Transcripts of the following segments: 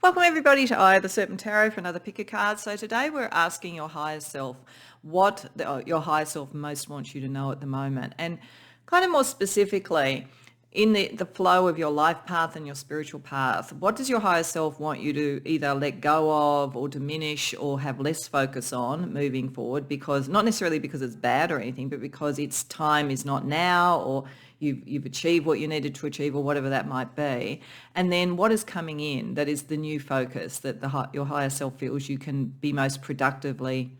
Welcome everybody to Eye of the Serpent Tarot for another pick a card. So today we're asking your higher self what your higher self most wants you to know at the moment, and kind of more specifically in the flow of your life path and your spiritual path. What does your higher self want you to either let go of or diminish or have less focus on moving forward? Because not necessarily because it's bad or anything, but because its time is not now, or you've achieved what you needed to achieve, or whatever that might be. And then what is coming in that is the new focus that your higher self feels you can be most productively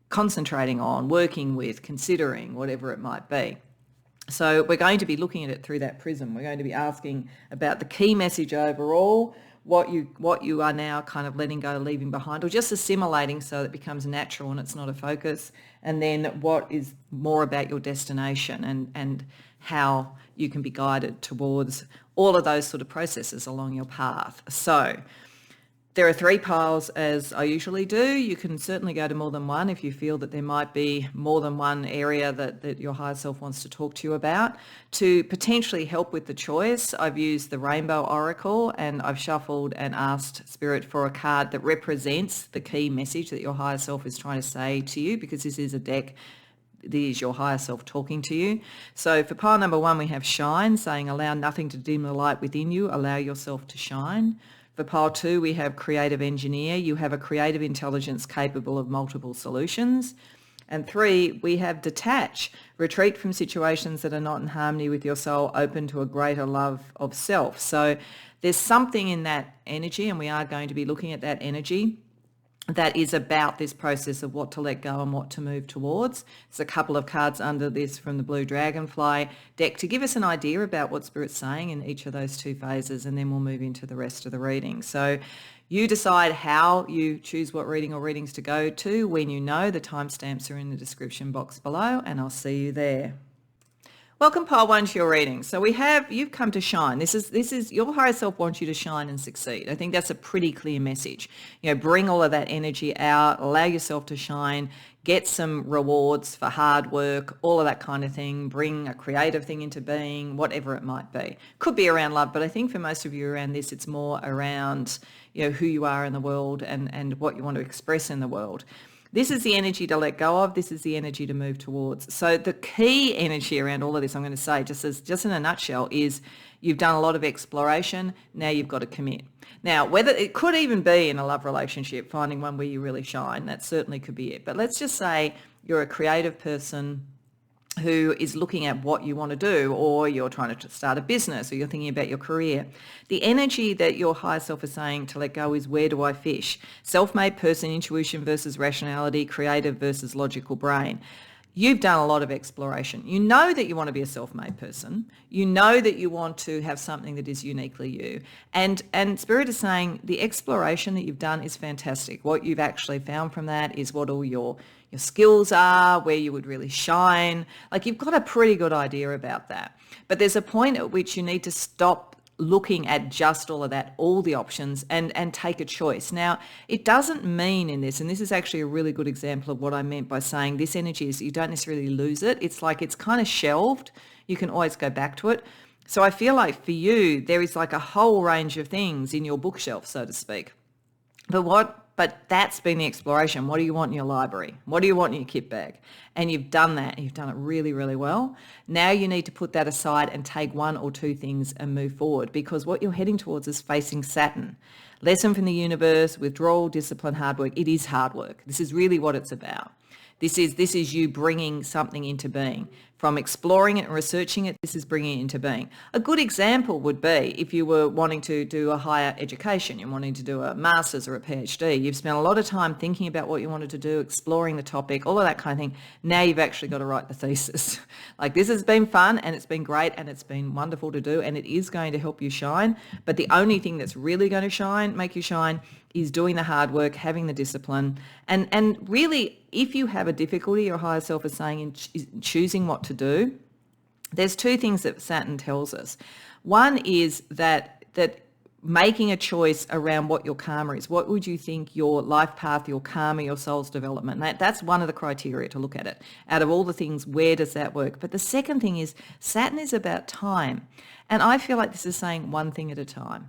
concentrating on, working with, considering, whatever it might be. So we're going to be looking at it through that prism. We're going to be asking about the key message overall, what you are now kind of letting go, leaving behind, or just assimilating so that it becomes natural and it's not a focus. And then what is more about your destination and how you can be guided towards all of those sort of processes along your path. So there are 3 piles, as I usually do. You can certainly go to more than one if you feel that there might be more than one area that your higher self wants to talk to you about. To potentially help with the choice, I've used the Rainbow Oracle, and I've shuffled and asked Spirit for a card that represents the key message that your higher self is trying to say to you, because this is a deck. This is your higher self talking to you. So for pile number 1, we have Shine, saying allow nothing to dim the light within you, allow yourself to shine. For pile 2, we have Creative Engineer. You have a creative intelligence capable of multiple solutions. And 3, we have Detach, retreat from situations that are not in harmony with your soul, open to a greater love of self. So there's something in that energy, and we are going to be looking at that energy, that is about this process of what to let go and what to move towards. There's a couple of cards under this from the Blue Dragonfly deck to give us an idea about what Spirit's saying in each of those 2 phases, and then we'll move into the rest of the reading. So you decide how you choose what reading or readings to go to when you know. The timestamps are in the description box below, and I'll see you there. Welcome pile 1 to your reading. So you've come to shine. This is your higher self wants you to shine and succeed. I think that's a pretty clear message. Bring all of that energy out, allow yourself to shine, get some rewards for hard work, all of that kind of thing. Bring a creative thing into being, whatever it might be. Could be around love, but I think for most of you around this, it's more around, who you are in the world and what you want to express in the world. This is the energy to let go of. This is the energy to move towards. So the key energy around all of this, I'm going to say, just in a nutshell, is you've done a lot of exploration. Now you've got to commit. Now, whether it could even be in a love relationship, finding one where you really shine, that certainly could be it. But let's just say you're a creative person who is looking at what you want to do, or you're trying to start a business, or you're thinking about your career. The energy that your higher self is saying to let go is, where do I fish? Self-made person, intuition versus rationality, creative versus logical brain. You've done a lot of exploration. You know that you want to be a self-made person. You know that you want to have something that is uniquely you. And Spirit is saying the exploration that you've done is fantastic. What you've actually found from that is what all your skills are, where you would really shine. Like, you've got a pretty good idea about that. But there's a point at which you need to stop looking at just all of that, all the options, and take a choice. Now, it doesn't mean in this, and this is actually a really good example of what I meant by saying this energy is you don't necessarily lose it. It's like it's kind of shelved. You can always go back to it. So I feel like for you, there is like a whole range of things in your bookshelf, so to speak. But that's been the exploration. What do you want in your library? What do you want in your kit bag? And you've done that. You've done it really, really well. Now you need to put that aside and take 1 or 2 things and move forward, because what you're heading towards is facing Saturn. Lesson from the universe, withdrawal, discipline, hard work. It is hard work. This is really what it's about. This is you bringing something into being. From exploring it and researching it, this is bringing it into being. A good example would be if you were wanting to do a higher education, you're wanting to do a master's or a PhD. You've spent a lot of time thinking about what you wanted to do, exploring the topic, all of that kind of thing. Now you've actually got to write the thesis. Like, this has been fun and it's been great and it's been wonderful to do, and it is going to help you shine. But the only thing that's really going to make you shine, is doing the hard work, having the discipline. And really, if you have a difficulty, your higher self is saying in choosing what to do, there's 2 things that Saturn tells us. One is that making a choice around what your karma is. What would you think your life path, your karma, your soul's development? That's one of the criteria to look at it. Out of all the things, where does that work? But the second thing is Saturn is about time. And I feel like this is saying one thing at a time.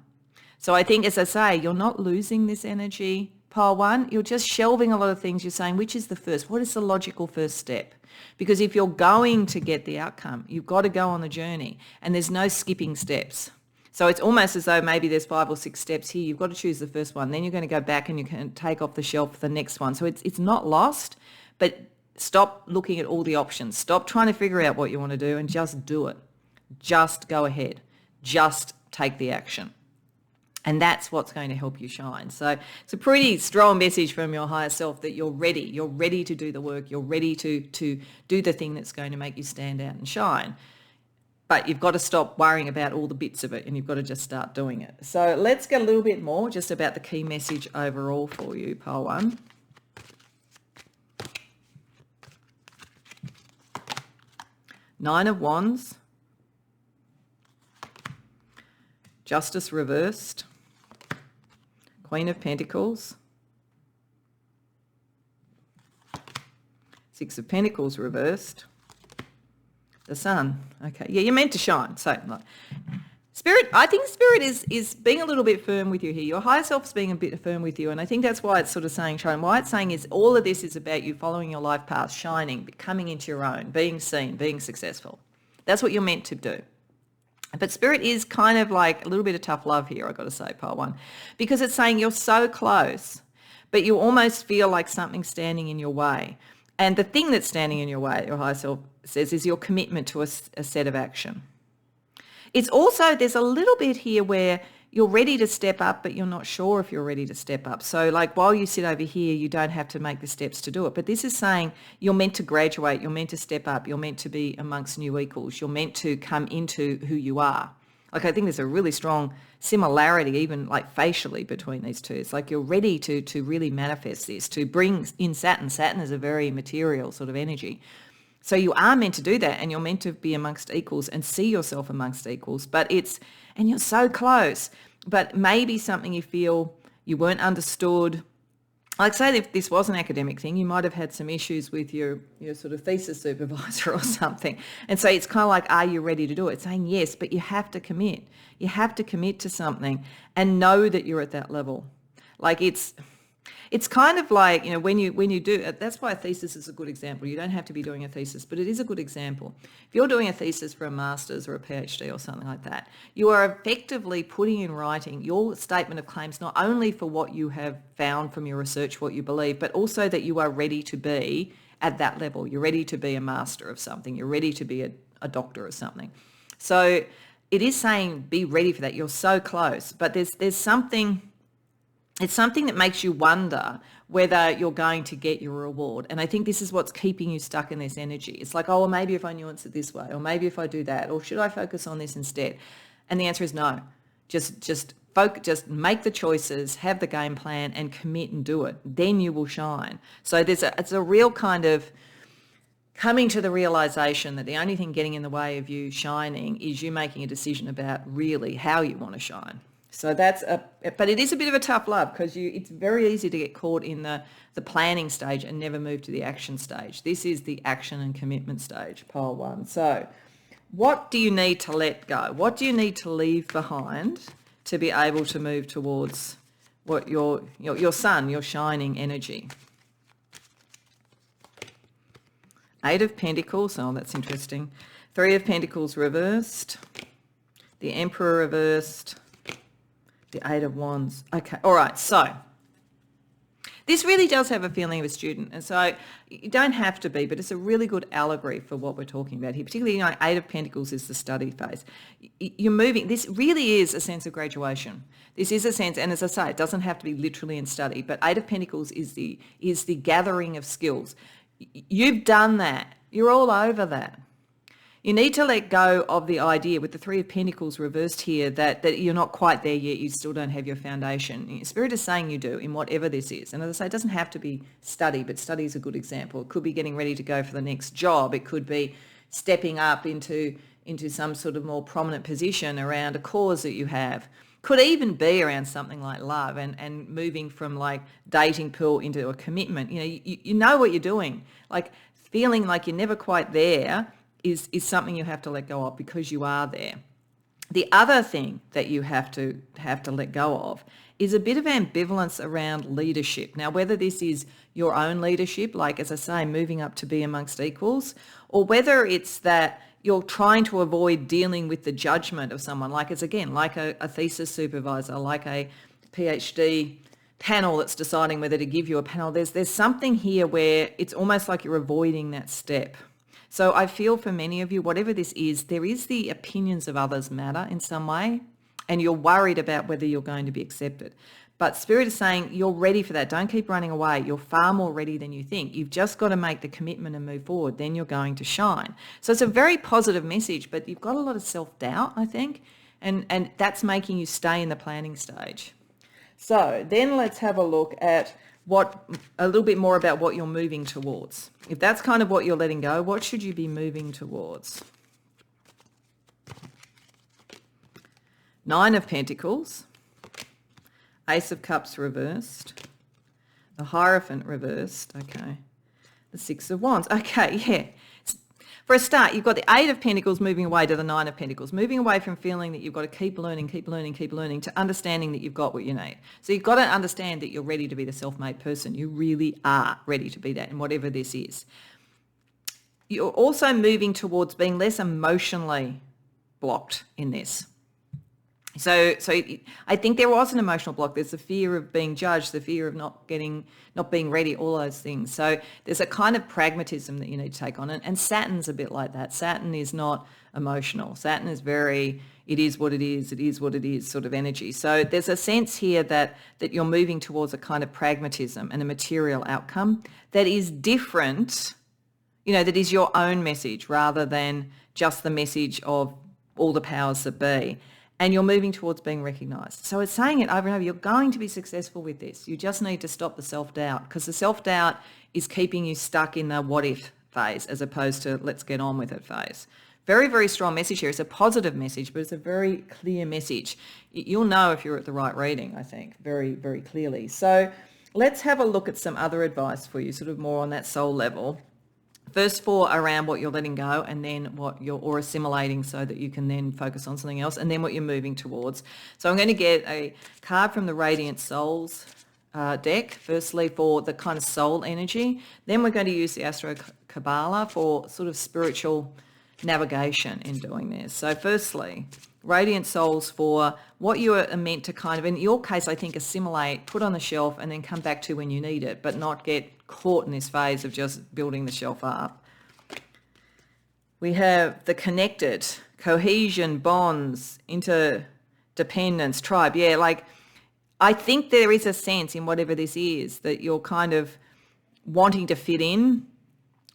So I think, as I say, you're not losing this energy, pile one. You're just shelving a lot of things. You're saying, which is the first? What is the logical first step? Because if you're going to get the outcome, you've got to go on the journey, and there's no skipping steps. So it's almost as though maybe there's 5 or 6 steps here. You've got to choose the first one. Then you're going to go back and you can take off the shelf the next one. So it's not lost, but stop looking at all the options. Stop trying to figure out what you want to do and just do it. Just go ahead. Just take the action. And that's what's going to help you shine. So it's a pretty strong message from your higher self that you're ready. You're ready to do the work. You're ready to do the thing that's going to make you stand out and shine. But you've got to stop worrying about all the bits of it, and you've got to just start doing it. So let's get a little bit more just about the key message overall for you, pile one. Nine of Wands. Justice reversed. Queen of Pentacles. Six of Pentacles reversed. The Sun. Okay. Yeah, you're meant to shine. So, Spirit, I think Spirit is being a little bit firm with you here. Your higher self is being a bit firm with you. And I think that's why it's sort of saying shine. Why it's saying is all of this is about you following your life path, shining, coming into your own, being seen, being successful. That's what you're meant to do. But Spirit is kind of like a little bit of tough love here, I've got to say, pile one, because it's saying you're so close, but you almost feel like something's standing in your way. And the thing that's standing in your way, your higher self says, is your commitment to a set of action. It's also, there's a little bit here where you're ready to step up, but you're not sure if you're ready to step up. So like while you sit over here, you don't have to make the steps to do it. But this is saying you're meant to graduate, you're meant to step up, you're meant to be amongst new equals, you're meant to come into who you are. Like I think there's a really strong similarity, even like facially, between these two. It's like you're ready to really manifest this, to bring in Saturn. Saturn is a very material sort of energy. So you are meant to do that, and you're meant to be amongst equals and see yourself amongst equals. And you're so close, but maybe something you feel you weren't understood. Like say if this was an academic thing, you might have had some issues with your sort of thesis supervisor or something. And so it's kind of like, are you ready to do it? It's saying yes, but you have to commit. You have to commit to something and know that you're at that level. Like it's kind of like, when you do, that's why a thesis is a good example. You don't have to be doing a thesis, but it is a good example. If you're doing a thesis for a master's or a PhD or something like that, you are effectively putting in writing your statement of claims, not only for what you have found from your research, what you believe, but also that you are ready to be at that level. You're ready to be a master of something. You're ready to be a doctor of something. So it is saying be ready for that. You're so close, but there's something... It's something that makes you wonder whether you're going to get your reward. And I think this is what's keeping you stuck in this energy. It's like, oh, well, maybe if I nuance it this way, or maybe if I do that, or should I focus on this instead? And the answer is no. Just make the choices, have the game plan, and commit and do it. Then you will shine. So it's a real kind of coming to the realization that the only thing getting in the way of you shining is you making a decision about really how you want to shine. So but it is a bit of a tough love because it's very easy to get caught in the planning stage and never move to the action stage. This is the action and commitment stage, pile one. So what do you need to let go? What do you need to leave behind to be able to move towards what your sun, your shining energy? Eight of Pentacles, oh, that's interesting. Three of Pentacles reversed. The Emperor reversed. The Eight of Wands. Okay, all right, so this really does have a feeling of a student, and so you don't have to be, but it's a really good allegory for what we're talking about here. Particularly, Eight of Pentacles is the study phase. You're moving. This really is a sense of graduation. This is a sense, and as I say, it doesn't have to be literally in study, but Eight of Pentacles is the gathering of skills. You've done that. You're all over that. You need to let go of the idea with the Three of Pentacles reversed here that you're not quite there yet, you still don't have your foundation. Spirit is saying you do in whatever this is. And as I say, it doesn't have to be study, but study is a good example. It could be getting ready to go for the next job. It could be stepping up into some sort of more prominent position around a cause that you have. Could even be around something like love and moving from like dating pool into a commitment. You know what you're doing. Like feeling like you're never quite there is something you have to let go of because you are there. The other thing that you have to let go of is a bit of ambivalence around leadership. Now, whether this is your own leadership, like, as I say, moving up to be amongst equals, or whether it's that you're trying to avoid dealing with the judgment of someone, like it's, again, like a thesis supervisor, like a PhD panel that's deciding whether to give you a panel. There's something here where it's almost like you're avoiding that step. So I feel for many of you, whatever this is, there is the opinions of others matter in some way, and you're worried about whether you're going to be accepted. But Spirit is saying you're ready for that. Don't keep running away. You're far more ready than you think. You've just got to make the commitment and move forward. Then you're going to shine. So it's a very positive message, but you've got a lot of self-doubt, I think, and that's making you stay in the planning stage. So then let's have a look at a little bit more about what you're moving towards. If that's kind of what you're letting go, what should you be moving towards? Nine of Pentacles, Ace of Cups reversed, the Hierophant reversed, okay, the Six of Wands, okay, yeah. For a start, you've got the Eight of Pentacles moving away to the Nine of Pentacles, moving away from feeling that you've got to keep learning to understanding that you've got what you need. So you've got to understand that you're ready to be the self-made person. You really are ready to be that in whatever this is. You're also moving towards being less emotionally blocked in this. So I think there was an emotional block. There's the fear of being judged, the fear of not being ready, all those things. So there's a kind of pragmatism that you need to take on. And Saturn's a bit like that. Saturn is not emotional. Saturn is very, it is what it is sort of energy. So there's a sense here that you're moving towards a kind of pragmatism and a material outcome that is different, that is your own message rather than just the message of all the powers that be. And you're moving towards being recognised. So it's saying it over and over, you're going to be successful with this. You just need to stop the self-doubt, because the self-doubt is keeping you stuck in the what if phase as opposed to let's get on with it phase. Very, very strong message here. It's a positive message, but it's a very clear message. You'll know if you're at the right reading, I think, very, very clearly. So let's have a look at some other advice for you, sort of more on that soul level. First four around what you're letting go, and then what you're assimilating so that you can then focus on something else, and then what you're moving towards. So I'm going to get a card from the Radiant Souls deck, firstly for the kind of soul energy. Then we're going to use the Astro Kabbalah for sort of spiritual navigation in doing this. So firstly, Radiant Souls for what you are meant to kind of, in your case, I think, assimilate, put on the shelf, and then come back to when you need it, but not get caught in this phase of just building the shelf up. We have the connected, cohesion, bonds, interdependence, tribe. Yeah, like I think there is a sense in whatever this is that you're kind of wanting to fit in,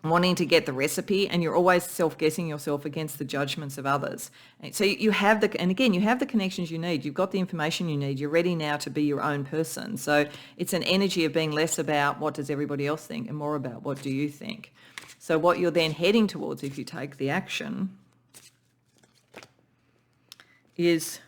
wanting to get the recipe, and you're always self-guessing yourself against the judgments of others. And so you have the connections you need. You've got the information you need. You're ready now to be your own person. So it's an energy of being less about what does everybody else think and more about what do you think. So what you're then heading towards, if you take the action, is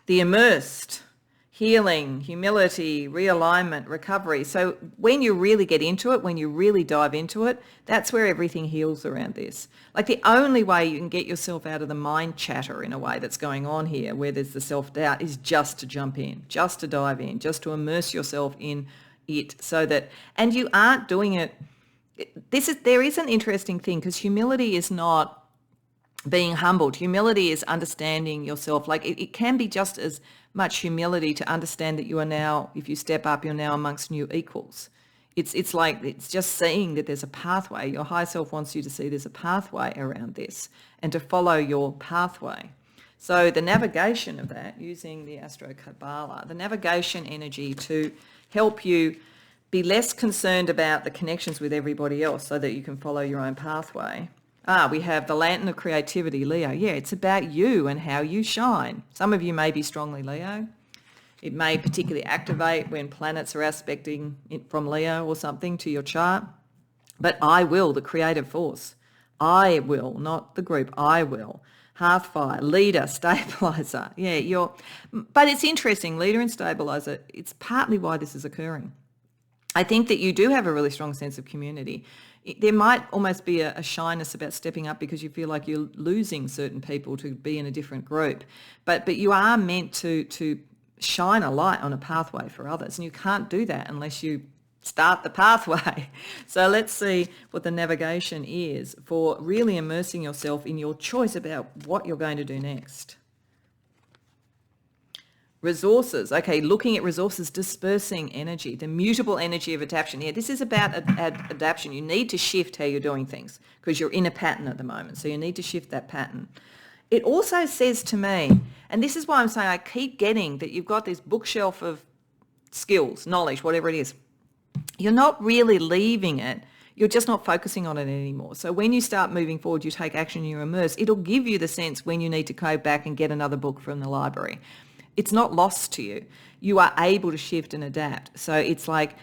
the immersed, healing, humility, realignment, recovery. So when you really get into it, when you really dive into it, that's where everything heals around this. Like the only way you can get yourself out of the mind chatter in a way that's going on here, where there's the self-doubt, is just to jump in, just to dive in, just to immerse yourself in it so that, and you aren't doing it. There is an interesting thing, because humility is not being humbled. Humility is understanding yourself. Like it can be just as much humility to understand that you are now, if you step up, you're now amongst new equals. It's like, it's just seeing that there's a pathway. Your higher self wants you to see there's a pathway around this and to follow your pathway. So the navigation of that, using the Astro Kabbalah, the navigation energy to help you be less concerned about the connections with everybody else so that you can follow your own pathway. We have the Lantern of Creativity, Leo. Yeah, it's about you and how you shine. Some of you may be strongly Leo. It may particularly activate when planets are aspecting it from Leo or something to your chart. But I will, the creative force. I will, not the group, I will. Hearthfire, leader, stabilizer. Yeah, but it's interesting, leader and stabilizer, it's partly why this is occurring. I think that you do have a really strong sense of community. There might almost be a shyness about stepping up because you feel like you're losing certain people to be in a different group. But you are meant to shine a light on a pathway for others, and you can't do that unless you start the pathway. So let's see what the navigation is for really immersing yourself in your choice about what you're going to do next. Resources. Okay, looking at resources, dispersing energy, the mutable energy of adaptation. Yeah, this is about adaptation. You need to shift how you're doing things because you're in a pattern at the moment. So you need to shift that pattern. It also says to me, and this is why I'm saying I keep getting that you've got this bookshelf of skills, knowledge, whatever it is. You're not really leaving it. You're just not focusing on it anymore. So when you start moving forward, you take action, you immerse, it'll give you the sense when you need to go back and get another book from the library. It's not lost to you. You are able to shift and adapt. So it's like,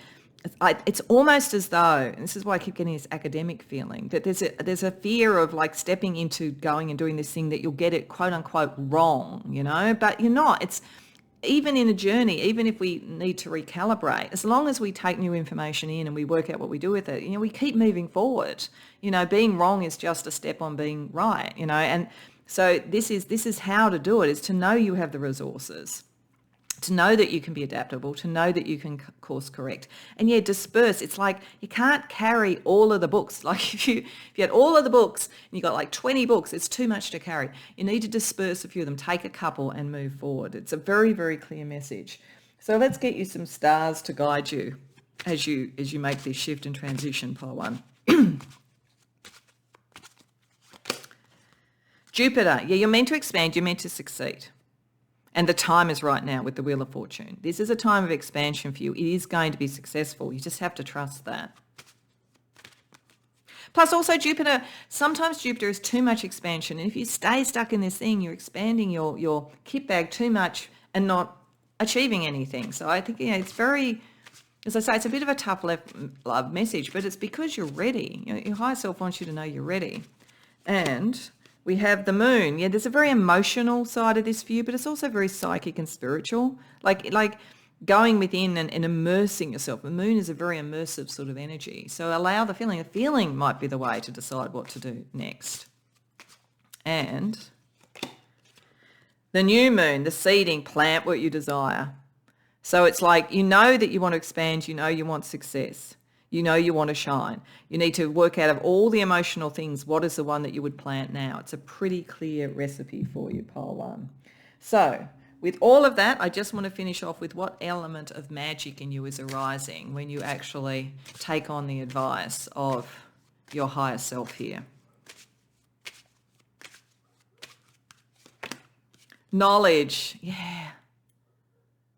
it's almost as though, and this is why I keep getting this academic feeling, that there's a fear of like stepping into going and doing this thing that you'll get it quote unquote wrong, but you're not. It's even in a journey, even if we need to recalibrate, as long as we take new information in and we work out what we do with it, we keep moving forward. Being wrong is just a step on being right, and so this is how to do it, is to know you have the resources, to know that you can be adaptable, to know that you can course correct. And yeah, disperse. It's like you can't carry all of the books. Like if you had all of the books and you got like 20 books, it's too much to carry. You need to disperse a few of them, take a couple and move forward. It's a very, very clear message. So let's get you some stars to guide you as you make this shift and transition, pile one. Jupiter, yeah, you're meant to expand, you're meant to succeed. And the time is right now with the Wheel of Fortune. This is a time of expansion for you. It is going to be successful. You just have to trust that. Plus also Jupiter, sometimes Jupiter is too much expansion. And if you stay stuck in this thing, you're expanding your kit bag too much and not achieving anything. So I think, it's very, as I say, it's a bit of a tough love message, but it's because you're ready. Your higher self wants you to know you're ready. And we have the moon. Yeah, there's a very emotional side of this for you, but it's also very psychic and spiritual. Like going within and immersing yourself. The moon is a very immersive sort of energy. So allow the feeling. The feeling might be the way to decide what to do next. And the new moon, the seeding, plant what you desire. So it's like, that you want to expand, you want success. You want to shine. You need to work out of all the emotional things, what is the one that you would plant now? It's a pretty clear recipe for you, pile one. So with all of that, I just want to finish off with what element of magic in you is arising when you actually take on the advice of your higher self here. Knowledge. Yeah.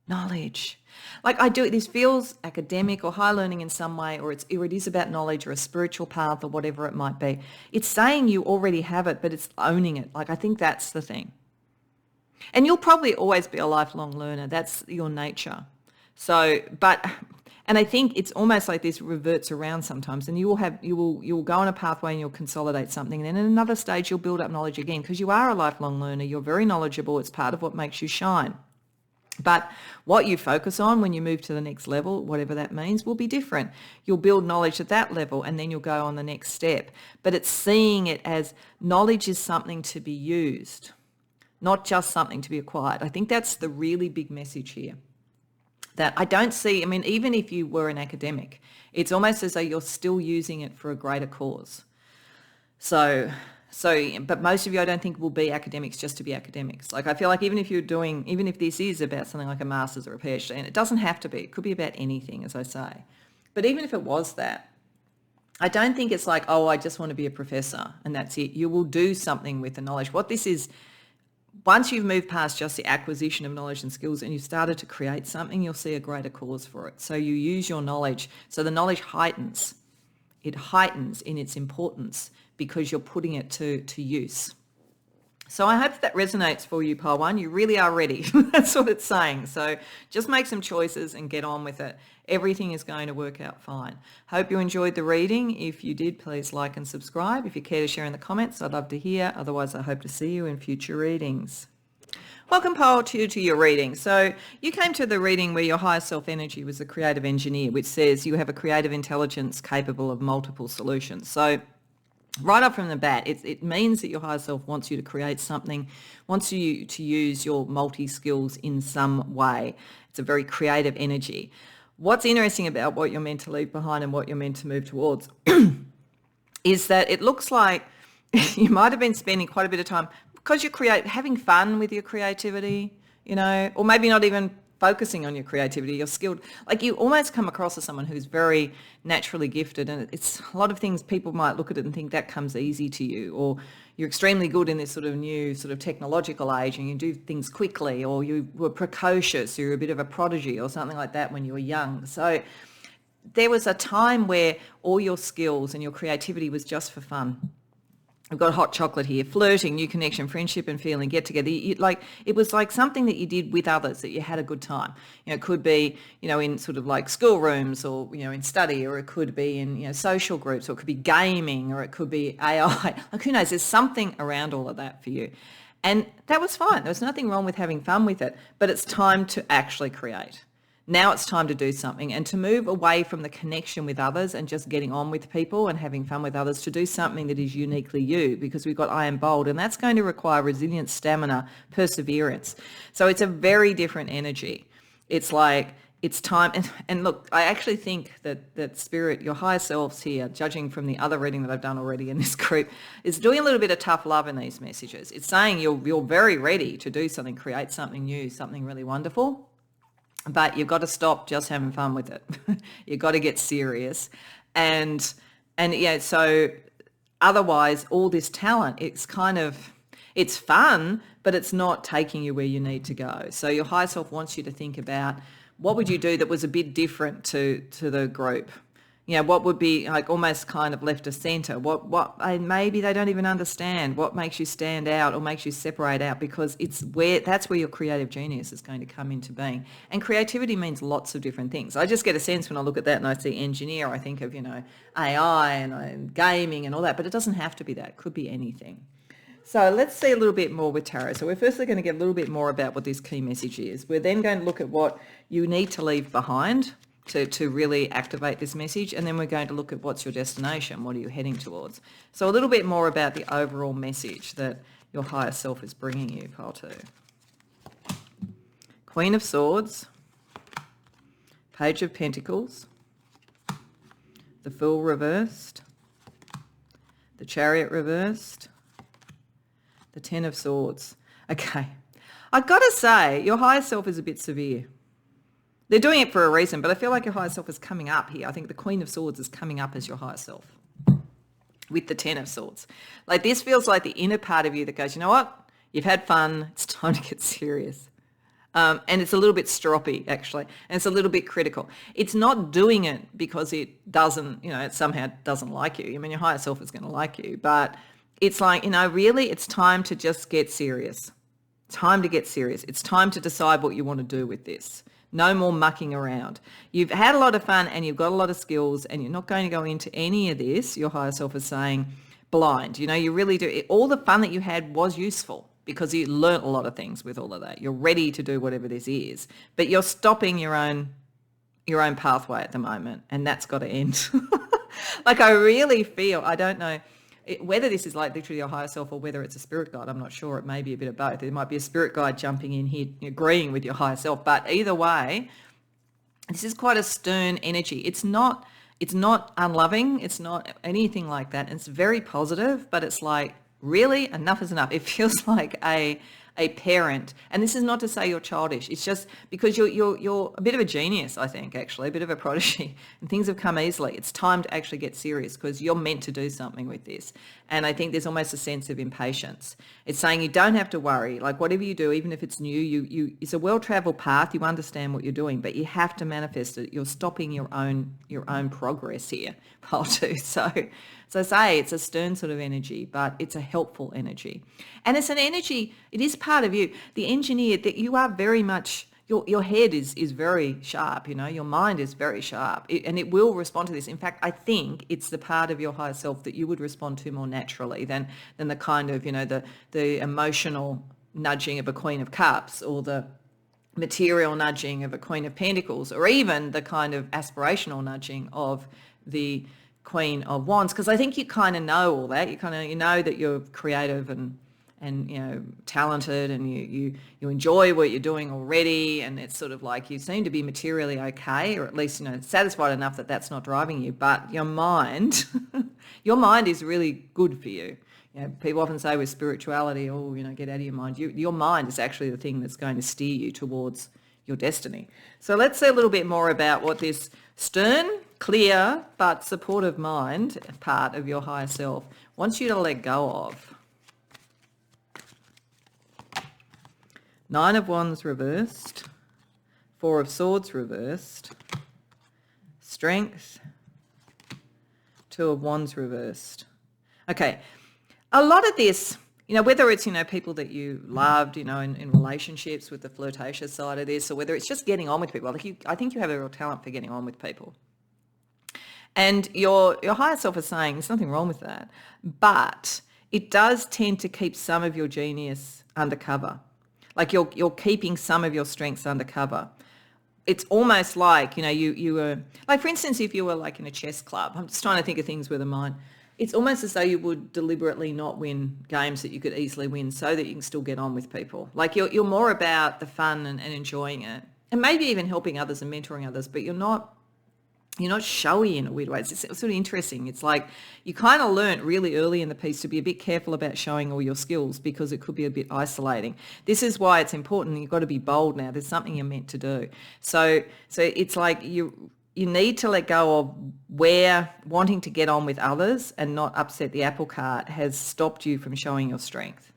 Knowledge. Like this feels academic or high learning in some way, or it is about knowledge or a spiritual path or whatever it might be. It's saying you already have it, but it's owning it. Like I think that's the thing. And you'll probably always be a lifelong learner. That's your nature. So, and I think it's almost like this reverts around sometimes, and you will go on a pathway and you'll consolidate something, and then at another stage you'll build up knowledge again because you are a lifelong learner. You're very knowledgeable. It's part of what makes you shine. But what you focus on when you move to the next level, whatever that means, will be different. You'll build knowledge at that level and then you'll go on the next step. But it's seeing it as knowledge is something to be used, not just something to be acquired. I think that's the really big message here. That I don't see, even if you were an academic, it's almost as though you're still using it for a greater cause. So, but most of you, I don't think, will be academics just to be academics. Like I feel like even if this is about something like a master's or a PhD, and it doesn't have to be, it could be about anything, as I say. But even if it was that, I don't think it's like, oh, I just want to be a professor and that's it. You will do something with the knowledge. What this is, once you've moved past just the acquisition of knowledge and skills and you've started to create something, you'll see a greater cause for it. So you use your knowledge. So the knowledge heightens. It heightens in its importance because you're putting it to use. So I hope that resonates for you, pile one. You really are ready. That's what it's saying. So just make some choices and get on with it. Everything is going to work out fine. Hope you enjoyed the reading. If you did, please like and subscribe. If you care to share in the comments, I'd love to hear. Otherwise, I hope to see you in future readings. Welcome, Paul, to your reading. So you came to the reading where your higher self energy was a creative engineer, which says you have a creative intelligence capable of multiple solutions. So right up from the bat, it means that your higher self wants you to create something, wants you to use your multi-skills in some way. It's a very creative energy. What's interesting about what you're meant to leave behind and what you're meant to move towards is that it looks like you might have been spending quite a bit of time because you're having fun with your creativity, or maybe not even focusing on your creativity. You're skilled, like you almost come across as someone who's very naturally gifted, and it's a lot of things people might look at it and think that comes easy to you, or you're extremely good in this sort of new sort of technological age and you do things quickly, or you were precocious, you're a bit of a prodigy or something like that when you were young. So there was a time where all your skills and your creativity was just for fun. I've got hot chocolate here, flirting, new connection, friendship and feeling, get together. It was like something that you did with others, that you had a good time. It could be, in sort of like schoolrooms, or, in study, or it could be in, social groups, or it could be gaming, or it could be AI. Like, who knows? There's something around all of that for you. And that was fine. There was nothing wrong with having fun with it, but it's time to actually create. Now it's time to do something and to move away from the connection with others and just getting on with people and having fun with others, to do something that is uniquely you, because we've got I am bold, and that's going to require resilience, stamina, perseverance. So it's a very different energy. It's like it's time. And look, I actually think that spirit, your higher selves here, judging from the other reading that I've done already in this group, is doing a little bit of tough love in these messages. It's saying you're very ready to do something, create something new, something really wonderful. But you've got to stop just having fun with it. You've got to get serious. And so otherwise all this talent, it's fun, but it's not taking you where you need to go. So your higher self wants you to think about, what would you do that was a bit different to the group? What would be like almost kind of left of center? Maybe they don't even understand what makes you stand out or makes you separate out, because that's where your creative genius is going to come into being. And creativity means lots of different things. I just get a sense when I look at that and I see engineer, I think of, AI and gaming and all that, but it doesn't have to be that. It could be anything. So let's see a little bit more with tarot. So we're firstly going to get a little bit more about what this key message is. We're then going to look at what you need to leave behind to really activate this message, and then we're going to look at what's your destination, what are you heading towards. So a little bit more about the overall message that your higher self is bringing you, pile 2. Queen of Swords, Page of Pentacles, the Fool reversed, the Chariot reversed, the Ten of Swords. Okay, I've got to say, your higher self is a bit severe. They're doing it for a reason, but I feel like your higher self is coming up here. I think the Queen of Swords is coming up as your higher self with the Ten of Swords. Like, this feels like the inner part of you that goes, you know what? You've had fun. It's time to get serious. And it's a little bit stroppy, actually, and it's a little bit critical. It's not doing it because it doesn't, it somehow doesn't like you. I mean, your higher self is going to like you, but it's like, really, it's time to just get serious. Time to get serious. It's time to decide what you want to do with this. No more mucking around. You've had a lot of fun and you've got a lot of skills, and you're not going to go into any of this, your higher self is saying, blind. You really do. All the fun that you had was useful because you learnt a lot of things with all of that. You're ready to do whatever this is, but you're stopping your own pathway at the moment, and that's got to end. Like, I really feel, I don't know, whether this is like literally your higher self or whether it's a spirit guide, I'm not sure. It may be a bit of both. There might be a spirit guide jumping in here, agreeing with your higher self. But either way, this is quite a stern energy. It's not unloving. It's not anything like that. It's very positive, but it's like, really, enough is enough. It feels like a parent, and this is not to say you're childish. It's just because you're a bit of a genius, I think, actually, a bit of a prodigy, and things have come easily. It's time to actually get serious because you're meant to do something with this. And I think there's almost a sense of impatience. It's saying you don't have to worry. Like, whatever you do, even if it's new, it's a well-traveled path. You understand what you're doing, but you have to manifest it. You're stopping your own progress here, pile 2. So I say it's a stern sort of energy, but it's a helpful energy. And it's an energy, it is part of you. The engineer, that you are very much, your head is very sharp, your mind is very sharp, and it will respond to this. In fact, I think it's the part of your higher self that you would respond to more naturally than the kind of, the emotional nudging of a Queen of Cups, or the material nudging of a Queen of Pentacles, or even the kind of aspirational nudging of the Queen of Wands, because I think you kind of know all that. You know that you're creative and talented, and you enjoy what you're doing already, and it's sort of like you seem to be materially okay, or at least satisfied enough that that's not driving you. But your mind, your mind is really good for you. People often say with spirituality, get out of your mind. Your mind is actually the thing that's going to steer you towards your destiny. So let's say a little bit more about what this stern, clear, but supportive mind part of your higher self wants you to let go of. Nine of Wands reversed, Four of Swords reversed, Strength, Two of Wands reversed. Okay, a lot of this, whether it's, people that you loved, in relationships with the flirtatious side of this, or whether it's just getting on with people. I think you have a real talent for getting on with people. And your higher self is saying there's nothing wrong with that, but it does tend to keep some of your genius undercover. Like you're keeping some of your strengths undercover. It's almost like, you were, like for instance, if you were like in a chess club, I'm just trying to think of things with a mind. It's almost as though you would deliberately not win games that you could easily win so that you can still get on with people. Like you're more about the fun and enjoying it, and maybe even helping others and mentoring others, but you're not showy in a weird way. It's sort of interesting. It's like you kind of learnt really early in the piece to be a bit careful about showing all your skills, because it could be a bit isolating. This is why it's important. You've got to be bold now. There's something you're meant to do. So it's like you need to let go of where wanting to get on with others and not upset the apple cart has stopped you from showing your strength.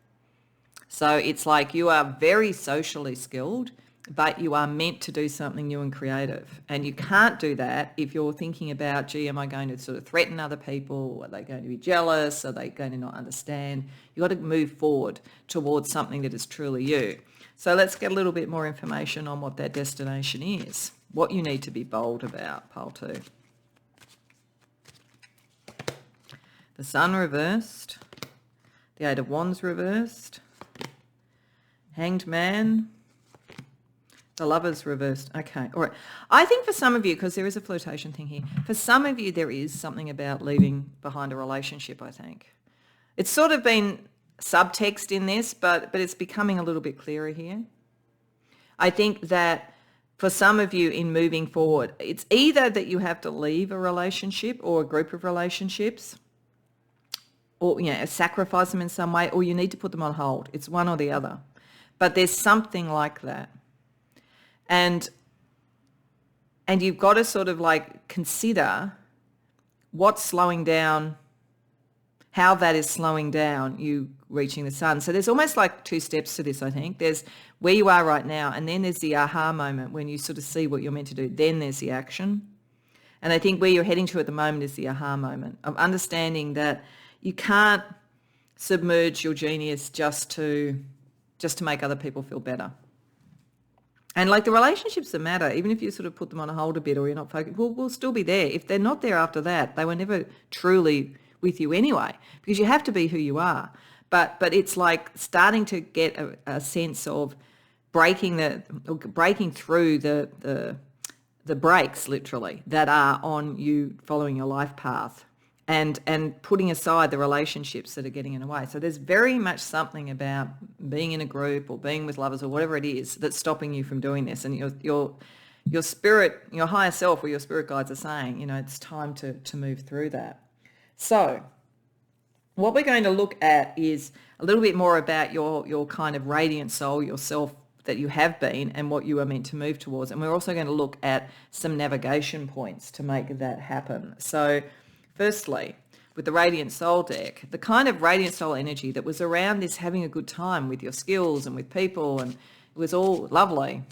So it's like you are very socially skilled, but you are meant to do something new and creative. And you can't do that if you're thinking about, gee, am I going to sort of threaten other people? Are they going to be jealous? Are they going to not understand? You've got to move forward towards something that is truly you. So let's get a little bit more information on what that destination is, what you need to be bold about, pile 2. The Sun reversed, the Eight of Wands reversed, Hanged Man, the Lovers reversed. Okay, all right. I think for some of you, because there is a flirtation thing here, for some of you there is something about leaving behind a relationship, I think. It's sort of been subtext in this, but it's becoming a little bit clearer here. I think that for some of you in moving forward, it's either that you have to leave a relationship or a group of relationships, or sacrifice them in some way, or you need to put them on hold. It's one or the other. But there's something like that. And you've got to sort of like consider what's slowing down, how that is slowing down you reaching the Sun. So there's almost like 2 steps to this, I think. There's where you are right now, and then there's the aha moment when you sort of see what you're meant to do. Then there's the action. And I think where you're heading to at the moment is the aha moment of understanding that you can't submerge your genius just to make other people feel better. And like the relationships that matter, even if you sort of put them on hold a bit or you're not focused, will still be there. If they're not there after that, they were never truly with you anyway, because you have to be who you are. But it's like starting to get a sense of breaking through the brakes, literally, that are on you following your life path, and putting aside the relationships that are getting in the way. So there's very much something about being in a group or being with lovers or whatever it is that's stopping you from doing this. And your spirit, your higher self or your spirit guides are saying, it's time to move through that. So what we're going to look at is a little bit more about your kind of radiant soul, yourself that you have been, and what you are meant to move towards. And we're also going to look at some navigation points to make that happen. So firstly, with the Radiant Soul deck, the kind of Radiant Soul energy that was around this having a good time with your skills and with people, and it was all lovely.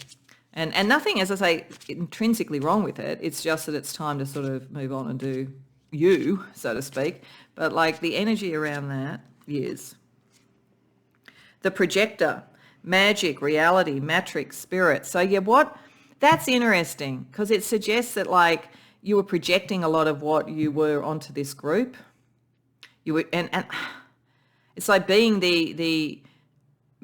And nothing, as I say, intrinsically wrong with it. It's just that it's time to sort of move on and do you, so to speak. But like the energy around that is the projector, magic, reality, matrix, spirit. So that's interesting, because it suggests that like you were projecting a lot of what you were onto this group. You were, and it's like being the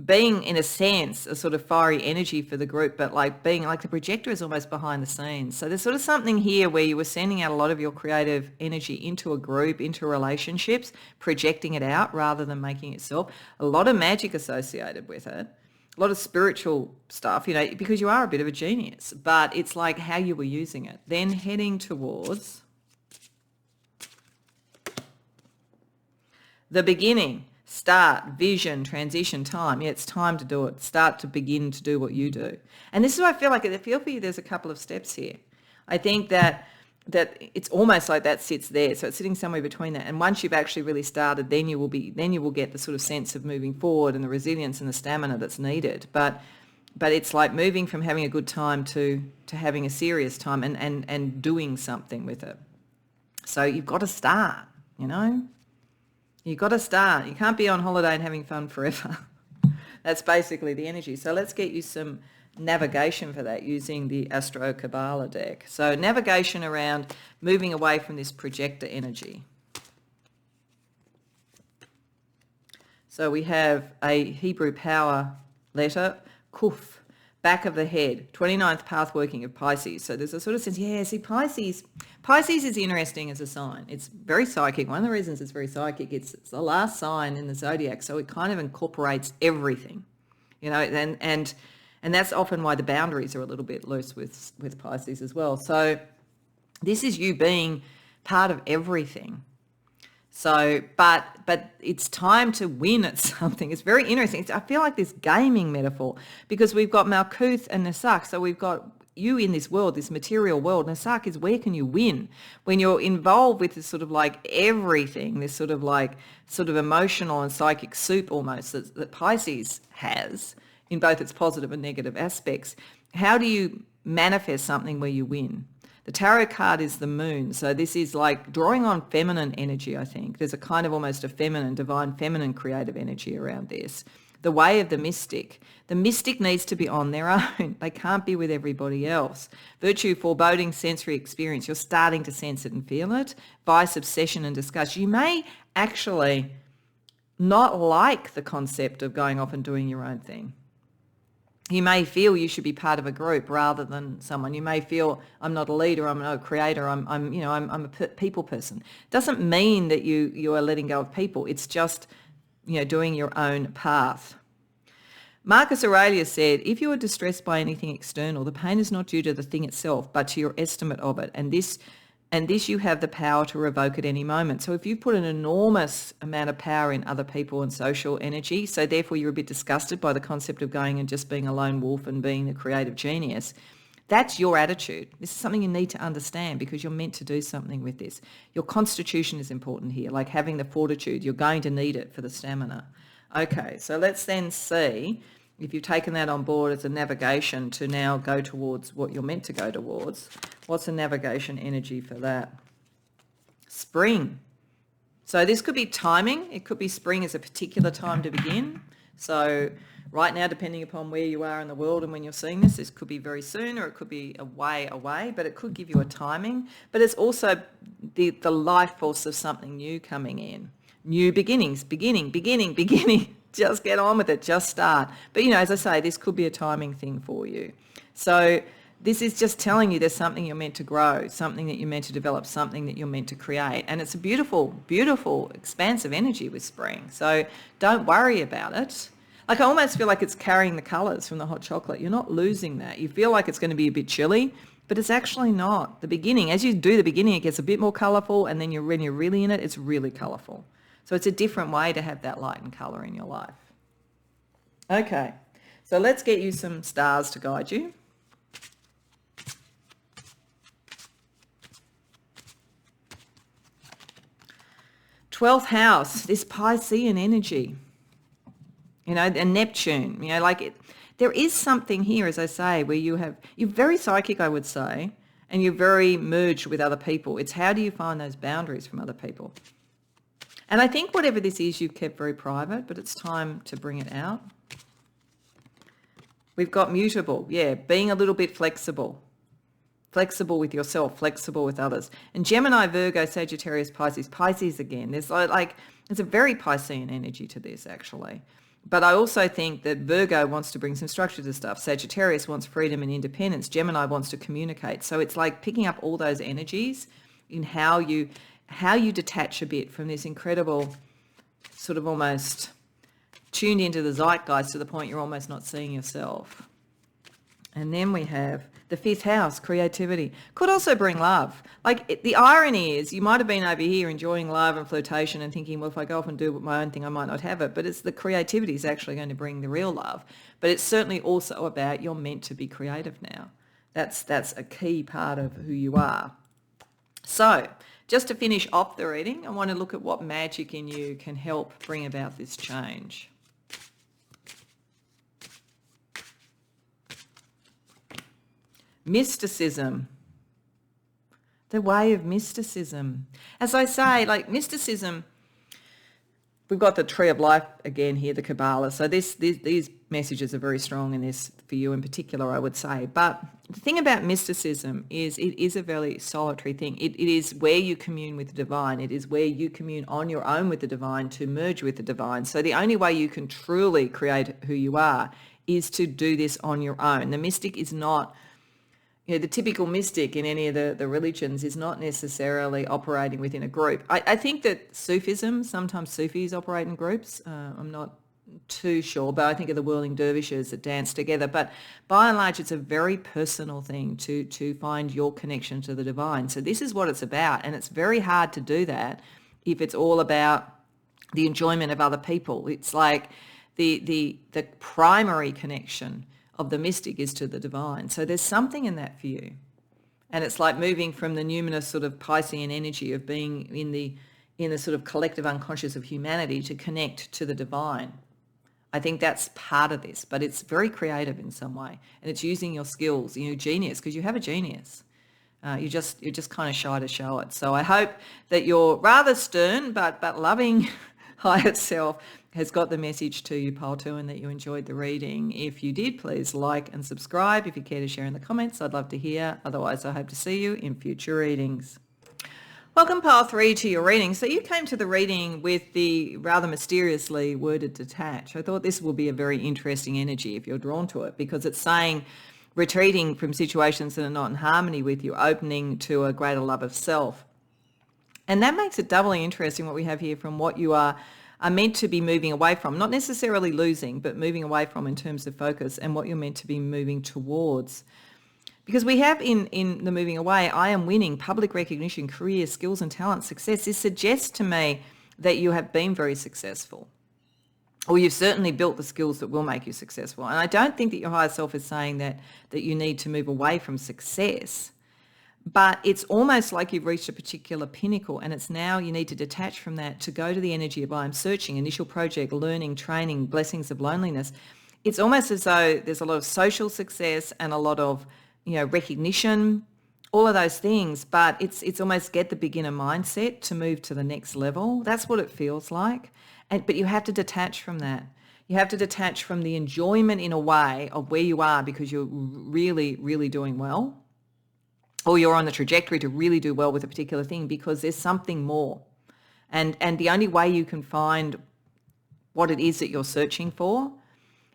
being in a sense a sort of fiery energy for the group, but like being like the projector is almost behind the scenes. So there's sort of something here where you were sending out a lot of your creative energy into a group, into relationships, projecting it out rather than making it self. A lot of magic associated with it, a lot of spiritual stuff, you know, because you are a bit of a genius, but it's like how you were using it. Then heading towards the beginning. Start, vision, transition, time. Yeah, it's time to do it. Start to begin to do what you do. And this is why I feel like, I feel for you there's a couple of steps here. I think that it's almost like that sits there. So it's sitting somewhere between that. And once you've actually really started, then you will get the sort of sense of moving forward and the resilience and the stamina that's needed. But it's like moving from having a good time to having a serious time and doing something with it. So you've got to start, you know? You've got to start. You can't be on holiday and having fun forever. That's basically the energy. So let's get you some navigation for that using the Astro Kabbalah deck. So navigation around moving away from this projector energy. So we have a Hebrew power letter, Kuf, back of the head, 29th path working of Pisces. So there's a sort of sense, yeah, see, Pisces is interesting as a sign. It's very psychic. One of the reasons it's very psychic, it's the last sign in the zodiac, so it kind of incorporates everything, you know, and that's often why the boundaries are a little bit loose with Pisces as well. So this is you being part of everything. So, but it's time to win at something. It's very interesting. I feel like this gaming metaphor, because we've got Malkuth and Nasak. So we've got you in this world, this material world. Nasak is where can you win? When you're involved with this sort of like everything, this sort of emotional and psychic soup almost that Pisces has in both its positive and negative aspects. How do you manifest something where you win? The tarot card is the moon. So this is like drawing on feminine energy, I think. There's a kind of almost a feminine, divine feminine creative energy around this. The way of the mystic. The mystic needs to be on their own. They can't be with everybody else. Virtue, foreboding, sensory experience. You're starting to sense it and feel it. Vice, obsession and disgust. You may actually not like the concept of going off and doing your own thing. You may feel you should be part of a group rather than someone. You may feel I'm not a leader, I'm not a creator, I'm a people person. Doesn't mean that you are letting go of people. It's just, you know, doing your own path. Marcus Aurelius said, if you are distressed by anything external, the pain is not due to the thing itself, but to your estimate of it. And this you have the power to revoke at any moment. So if you put an enormous amount of power in other people and social energy, so therefore you're a bit disgusted by the concept of going and just being a lone wolf and being the creative genius, that's your attitude. This is something you need to understand because you're meant to do something with this. Your constitution is important here, like having the fortitude. You're going to need it for the stamina. Okay, so let's then see if you've taken that on board as a navigation to now go towards what you're meant to go towards. What's a navigation energy for that? Spring. So this could be timing. It could be spring as a particular time to begin. So right now, depending upon where you are in the world and when you're seeing this could be very soon or it could be a way away, but it could give you a timing. But it's also the life force of something new coming in. New beginnings, beginning. Just get on with it, just start. But, you know, as I say, this could be a timing thing for you. So this is just telling you there's something you're meant to grow, something that you're meant to develop, something that you're meant to create. And it's a beautiful, beautiful, expansive energy with spring. So don't worry about it. Like I almost feel like it's carrying the colours from the hot chocolate. You're not losing that. You feel like it's going to be a bit chilly, but it's actually not. The beginning, as you do the beginning, it gets a bit more colourful, and then when you're really in it, it's really colourful. So it's a different way to have that light and colour in your life. Okay, so let's get you some stars to guide you. Twelfth house, this Piscean energy, you know, and Neptune, you know, like it. There is something here, as I say, where you're very psychic, I would say, and you're very merged with other people. It's how do you find those boundaries from other people? And I think whatever this is, you've kept very private, but it's time to bring it out. We've got mutable, yeah, being a little bit flexible. Flexible with yourself, flexible with others. And Gemini, Virgo, Sagittarius, Pisces again. There's a very Piscean energy to this, actually. But I also think that Virgo wants to bring some structure to stuff. Sagittarius wants freedom and independence. Gemini wants to communicate. So it's like picking up all those energies in how you detach a bit from this incredible sort of almost tuned into the zeitgeist to the point you're almost not seeing yourself. And then we have the fifth house, creativity. Could also bring love. Like the irony is you might have been over here enjoying love and flirtation and thinking, well, if I go off and do my own thing, I might not have it. But it's the creativity is actually going to bring the real love. But it's certainly also about you're meant to be creative now. That's a key part of who you are. So just to finish off the reading, I want to look at what magic in you can help bring about this change. Mysticism, the way of mysticism. As I say, like mysticism, we've got the Tree of Life again here, the Kabbalah. So these messages are very strong in this for you in particular, I would say. But the thing about mysticism is it is a very solitary thing. It is where you commune with the divine. It is where you commune on your own with the divine to merge with the divine. So the only way you can truly create who you are is to do this on your own. The mystic is not... the typical mystic in any of the religions is not necessarily operating within a group. I think that Sufism, sometimes Sufis operate in groups. I'm not too sure, but I think of the whirling dervishes that dance together. But by and large, it's a very personal thing to find your connection to the divine. So this is what it's about. And it's very hard to do that if it's all about the enjoyment of other people. It's like the primary connection of the mystic is to the divine. So there's something in that for you. And it's like moving from the numinous sort of Piscean energy of being in the sort of collective unconscious of humanity to connect to the divine. I think that's part of this, but it's very creative in some way. And it's using your skills, your genius, because you have a genius. You're just kind of shy to show it. So I hope that your rather stern but loving higher self has got the message to you, Pile 2, and that you enjoyed the reading. If you did, please like and subscribe. If you care to share in the comments, I'd love to hear. Otherwise, I hope to see you in future readings. Welcome, Pile 3, to your reading. So you came to the reading with the rather mysteriously worded detach. I thought this will be a very interesting energy if you're drawn to it, because it's saying retreating from situations that are not in harmony with you, opening to a greater love of self. And that makes it doubly interesting what we have here from what you are meant to be moving away from, not necessarily losing, but moving away from in terms of focus, and what you're meant to be moving towards. Because we have in the moving away, I am winning, public recognition, career, skills and talent, success. This suggests to me that you have been very successful, or you've certainly built the skills that will make you successful. And I don't think that your higher self is saying that you need to move away from success. But it's almost like you've reached a particular pinnacle, and it's now you need to detach from that to go to the energy of I am searching, initial project, learning, training, blessings of loneliness. It's almost as though there's a lot of social success and a lot of, recognition, all of those things, but it's almost get the beginner mindset to move to the next level. That's what it feels like. But you have to detach from that. You have to detach from the enjoyment in a way of where you are because you're really, really doing well, or you're on the trajectory to really do well with a particular thing, because there's something more. And the only way you can find what it is that you're searching for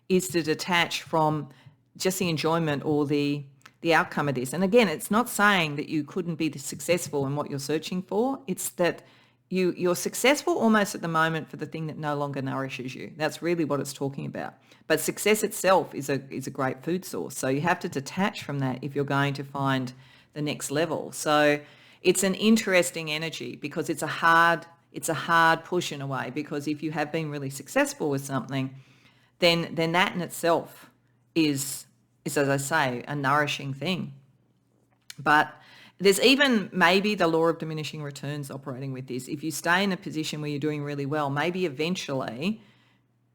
is to detach from just the enjoyment or the outcome of this. And again, it's not saying that you couldn't be successful in what you're searching for. It's that you're successful almost at the moment for the thing that no longer nourishes you. That's really what it's talking about. But success itself is a great food source. So you have to detach from that if you're going to find the next level. So it's an interesting energy because it's a hard push in a way, because if you have been really successful with something, then that in itself is, as I say, a nourishing thing. But there's even maybe the law of diminishing returns operating with this. If you stay in a position where you're doing really well, maybe eventually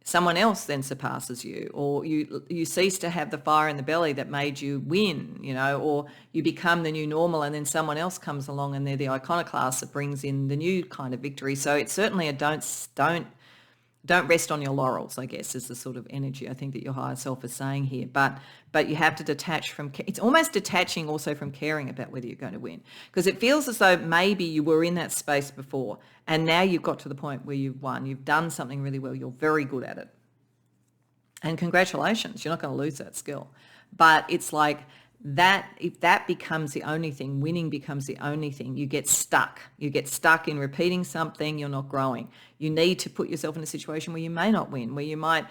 someone else then surpasses you, or you cease to have the fire in the belly that made you win, or you become the new normal, and then someone else comes along and they're the iconoclast that brings in the new kind of victory. So it's certainly a don't rest on your laurels, I guess, is the sort of energy I think that your higher self is saying here. But you have to detach from, it's almost detaching also from caring about whether you're going to win, because it feels as though maybe you were in that space before and now you've got to the point where you've won, you've done something really well, you're very good at it. And congratulations, you're not going to lose that skill. But it's like that, if that becomes the only thing, winning becomes the only thing, you get stuck. You get stuck in repeating something, you're not growing. You need to put yourself in a situation where you may not win, where you might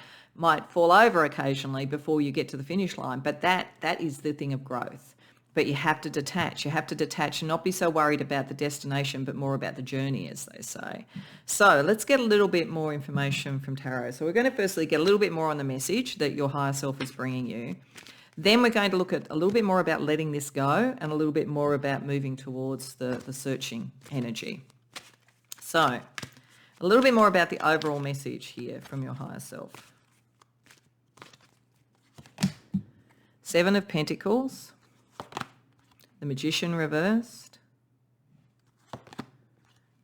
fall over occasionally before you get to the finish line. But that is the thing of growth. But you have to detach. You have to detach and not be so worried about the destination, but more about the journey, as they say. So let's get a little bit more information from tarot. So we're going to firstly get a little bit more on the message that your higher self is bringing you. Then we're going to look at a little bit more about letting this go and a little bit more about moving towards the searching energy. So a little bit more about the overall message here from your higher self. Seven of Pentacles. The Magician reversed,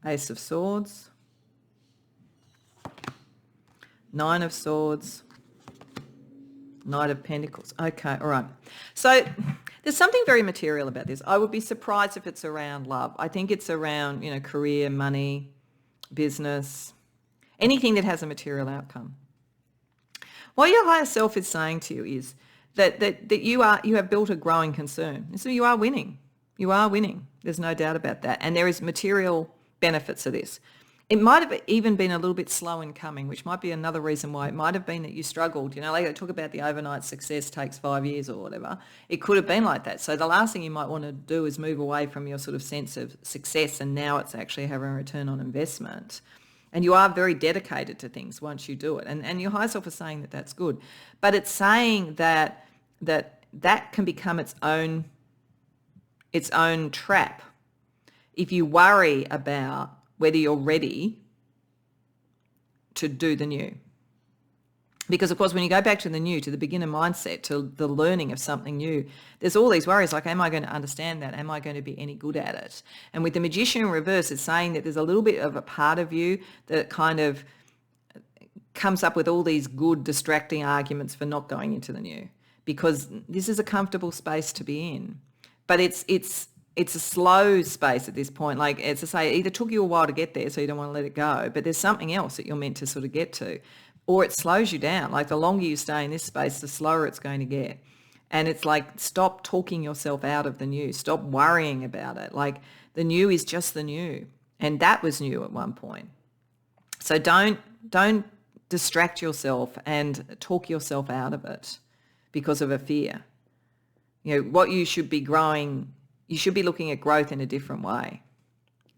Ace of Swords, Nine of Swords, Knight of Pentacles. Okay, all right. So there's something very material about this. I would be surprised if it's around love. I think it's around, career, money, business, anything that has a material outcome. What your higher self is saying to you is that you have built a growing concern. So you are winning. You are winning. There's no doubt about that. And there is material benefits of this. It might have even been a little bit slow in coming, which might be another reason why it might have been that you struggled. Like they talk about the overnight success takes 5 years or whatever. It could have been like that. So the last thing you might want to do is move away from your sort of sense of success, and now it's actually having a return on investment. And you are very dedicated to things once you do it. And your higher self is saying that that's good. But it's saying that can become its own trap if you worry about whether you're ready to do the new. Because, of course, when you go back to the new, to the beginner mindset, to the learning of something new, there's all these worries like, am I going to understand that? Am I going to be any good at it? And with the Magician in reverse, it's saying that there's a little bit of a part of you that kind of comes up with all these good distracting arguments for not going into the new, because this is a comfortable space to be in. But it's a slow space at this point. Like, as I say, it either took you a while to get there, so you don't want to let it go, but there's something else that you're meant to sort of get to. Or it slows you down. Like the longer you stay in this space, the slower it's going to get. And it's like, stop talking yourself out of the new. Stop worrying about it. Like, the new is just the new. And that was new at one point. So don't distract yourself and talk yourself out of it because of a fear. What you should be growing, you should be looking at growth in a different way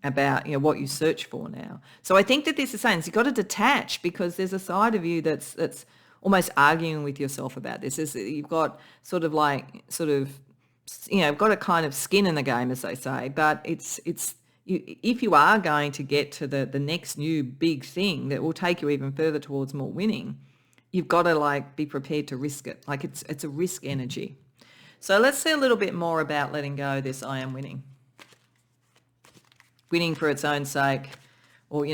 about what you search for now. So I think that this is saying you've got to detach, because there's a side of you that's almost arguing with yourself about this. You've got got a kind of skin in the game, as they say. But if you are going to get to the next new big thing that will take you even further towards more winning, you've got to be prepared to risk it. Like it's a risk energy. So let's see a little bit more about letting go of this I am winning. Winning for its own sake, or,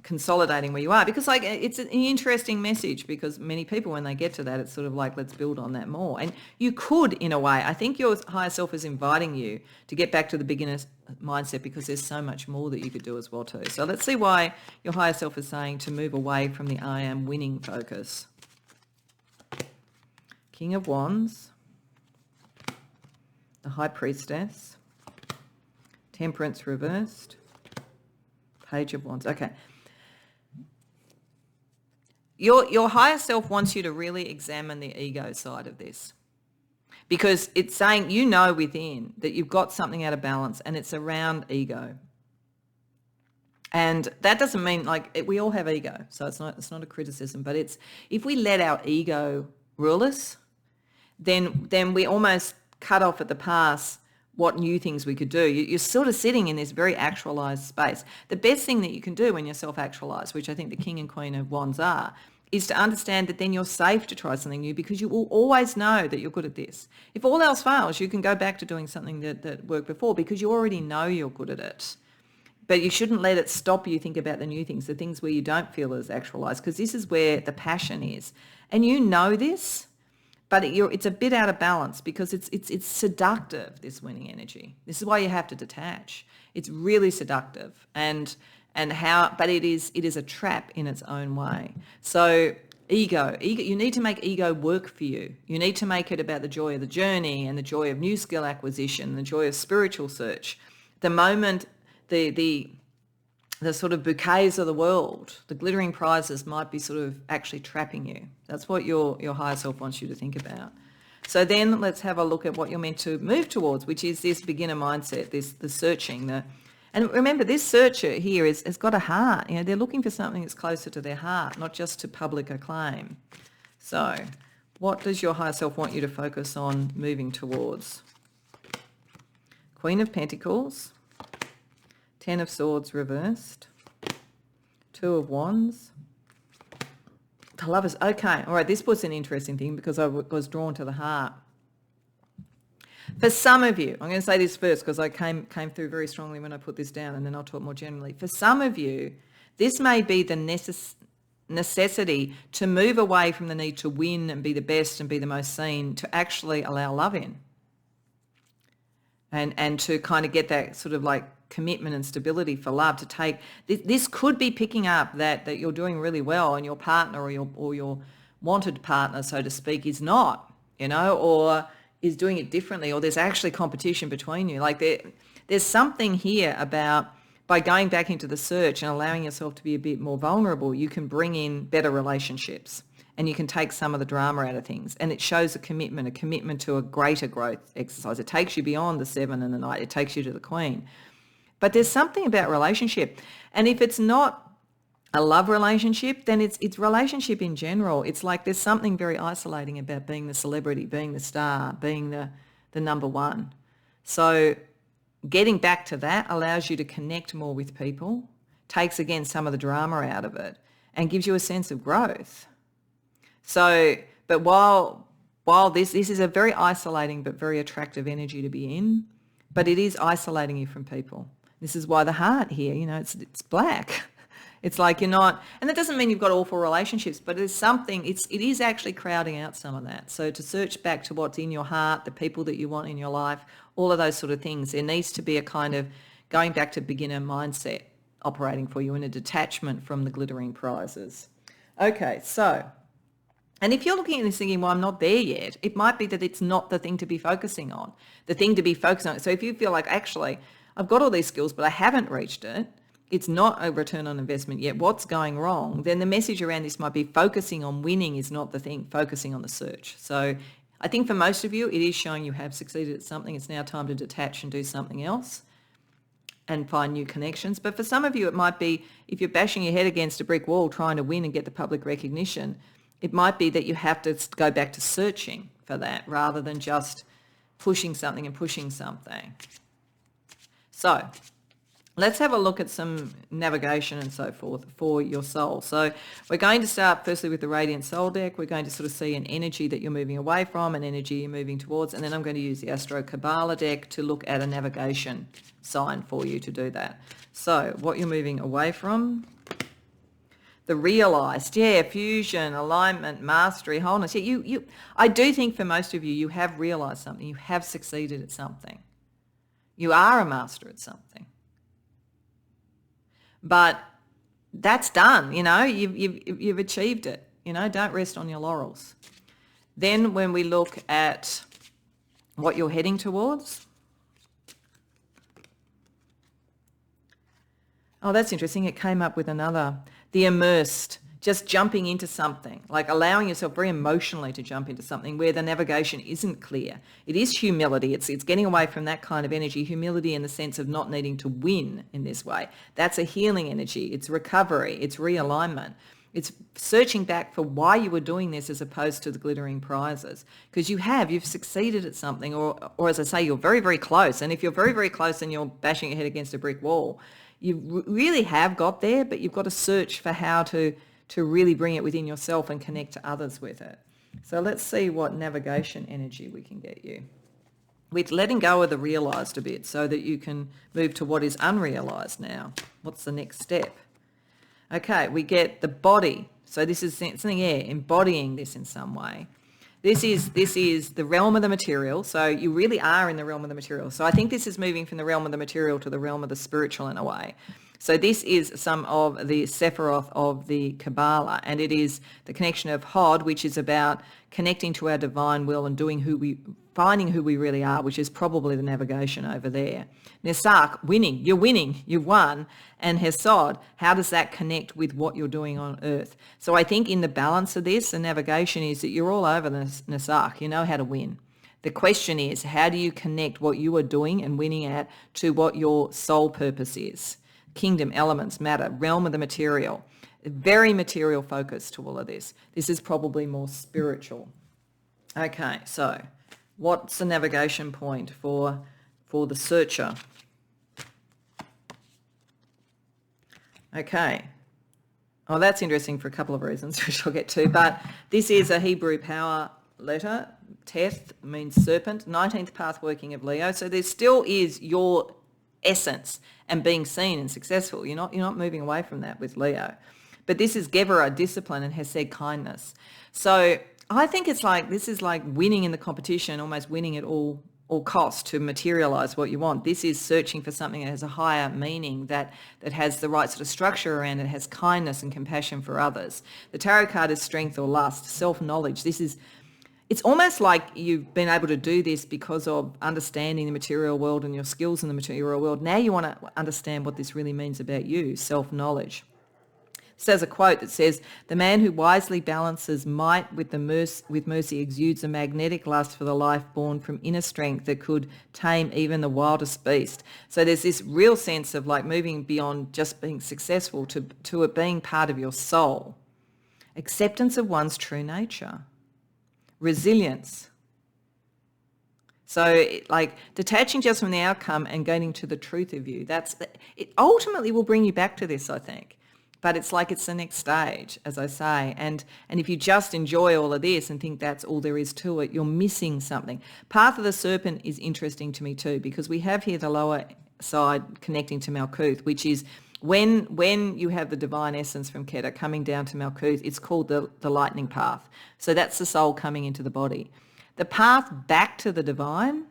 consolidating where you are. Because, it's an interesting message, because many people, when they get to that, it's sort of like, let's build on that more. And you could, in a way, I think your higher self is inviting you to get back to the beginner's mindset, because there's so much more that you could do as well too. So let's see why your higher self is saying to move away from the I am winning focus. King of Wands, the High Priestess, Temperance reversed, Page of Wands. Okay. Your higher self wants you to really examine the ego side of this, because it's saying within that you've got something out of balance, and it's around ego. And that doesn't mean we all have ego, so it's not a criticism, but it's, if we let our ego rule us, then we almost cut off at the pass what new things we could do. You're sort of sitting in this very actualized space. The best thing that you can do when you're self-actualized, which I think the King and Queen of Wands are, is to understand that then you're safe to try something new, because you will always know that you're good at this. If all else fails, you can go back to doing something that worked before, because you already know you're good at it. But you shouldn't let it stop you think about the new things, the things where you don't feel as actualized, because this is where the passion is. And you know this, but it's a bit out of balance, because it's seductive, this winning energy. This is why you have to detach. It's really seductive, but it is a trap in its own way. So Ego, you need to make ego work for you. You need to make it about the joy of the journey and the joy of new skill acquisition, the joy of spiritual search. The moment the sort of bouquets of the world, the glittering prizes might be sort of actually trapping you. That's what your higher self wants you to think about. So then let's have a look at what you're meant to move towards, which is this beginner mindset, the searching. And remember, this searcher here has got a heart. You know, they're looking for something that's closer to their heart, not just to public acclaim. So what does your higher self want you to focus on moving towards? Queen of Pentacles, Ten of Swords reversed, Two of Wands, the Lovers. Okay, all right, this was an interesting thing because I was drawn to the heart. For some of you, I'm going to say this first because I came through very strongly when I put this down, and then I'll talk more generally. For some of you, this may be the necessity to move away from the need to win and be the best and be the most seen, to actually allow love in. And to kind of get that sort of like commitment and stability for love, to take this could be picking up that you're doing really well and your partner or your wanted partner, so to speak, is not, or is doing it differently, or there's actually competition between you. Like there's something here about, by going back into the search and allowing yourself to be a bit more vulnerable, you can bring in better relationships and you can take some of the drama out of things. And it shows a commitment to a greater growth exercise. It takes you beyond the 7 and the Knight. It takes you to the Queen. But there's something about relationship. And if it's not a love relationship, then it's relationship in general. It's like there's something very isolating about being the celebrity, being the star, being the number one. So getting back to that allows you to connect more with people, takes again some of the drama out of it, and gives you a sense of growth. So, but while this is a very isolating but very attractive energy to be in, but it is isolating you from people. This is why the heart here, it's black. It's like you're not, and that doesn't mean you've got awful relationships, but there's something, it is actually crowding out some of that. So to search back to what's in your heart, the people that you want in your life, all of those sort of things, there needs to be a kind of going back to beginner mindset operating for you, and a detachment from the glittering prizes. Okay, so, and if you're looking at this thinking, well, I'm not there yet, it might be that it's not the thing to be focusing on, the thing to be focusing on. So if you feel like, actually, I've got all these skills, but I haven't reached it, it's not a return on investment yet, what's going wrong, then the message around this might be focusing on winning is not the thing, focusing on the search. So I think for most of you, it is showing you have succeeded at something. It's now time to detach and do something else and find new connections. But for some of you, it might be, if you're bashing your head against a brick wall trying to win and get the public recognition, it might be that you have to go back to searching for that rather than just pushing something and pushing something. So let's have a look at some navigation and so forth for your soul. So we're going to start firstly with the Radiant Soul deck. We're going to sort of see an energy that you're moving away from, an energy you're moving towards, and then I'm going to use the Astro Kabbalah deck to look at a navigation sign for you to do that. So what you're moving away from, the realized, fusion, alignment, mastery, wholeness. I do think for most of you, you have realized something. You have succeeded at something. You are a master at something. But that's done, you've achieved it, don't rest on your laurels. Then when we look at what you're heading towards, oh, that's interesting. It came up with another, the immersed, just jumping into something, like allowing yourself very emotionally to jump into something where the navigation isn't clear. It is humility. It's getting away from that kind of energy, humility in the sense of not needing to win in this way. That's a healing energy. It's recovery. It's realignment. It's searching back for why you were doing this as opposed to the glittering prizes. Because you've succeeded at something, or as I say, you're very, very close. And if you're very, very close and you're bashing your head against a brick wall, you really have got there, but you've got to search for how to really bring it within yourself and connect to others with it. So let's see what navigation energy we can get you. With letting go of the realised a bit so that you can move to what is unrealised now. What's the next step? Okay, we get the body. So this is something, embodying this in some way. This is the realm of the material. So you really are in the realm of the material. So I think this is moving from the realm of the material to the realm of the spiritual in a way. So this is some of the Sephiroth of the Kabbalah, and it is the connection of Hod, which is about connecting to our divine will and finding who we really are, which is probably the navigation over there. Nesak, winning, you've won. And Hesod, how does that connect with what you're doing on earth? So I think in the balance of this, the navigation is that you're all over the Nesak, you know how to win. The question is, how do you connect what you are doing and winning at to what your soul purpose is? Kingdom, elements, matter, realm of the material. Very material focus to all of this. This is probably more spiritual. Okay, so what's the navigation point for the searcher? Okay. Oh, that's interesting for a couple of reasons, which I'll get to. But this is a Hebrew power letter. Teth means serpent. 19th path working of Leo. So there still is your essence and being seen and successful. You're not moving away from that with Leo. But this is Gevurah, discipline, and Hesed, kindness. So I think this is like winning in the competition, almost winning at all costs to materialize what you want. This is searching for something that has a higher meaning, that has the right sort of structure around it, has kindness and compassion for others. The tarot card is strength or lust, self-knowledge. It's almost like you've been able to do this because of understanding the material world and your skills in the material world. Now you want to understand what this really means about you, self-knowledge. There's a quote that says, "The man who wisely balances might with mercy exudes a magnetic lust for the life born from inner strength that could tame even the wildest beast." So there's this real sense of like moving beyond just being successful to it being part of your soul. Acceptance of one's true nature. Resilience. So like detaching just from the outcome and gaining to the truth of you. It ultimately will bring you back to this, I think. But it's like it's the next stage, as I say. And if you just enjoy all of this and think that's all there is to it, you're missing something. Path of the Serpent is interesting to me too, because we have here the lower side connecting to Malkuth, which is when you have the divine essence from Keter coming down to Malkuth, it's called the lightning path. So that's the soul coming into the body. The path back to the divine,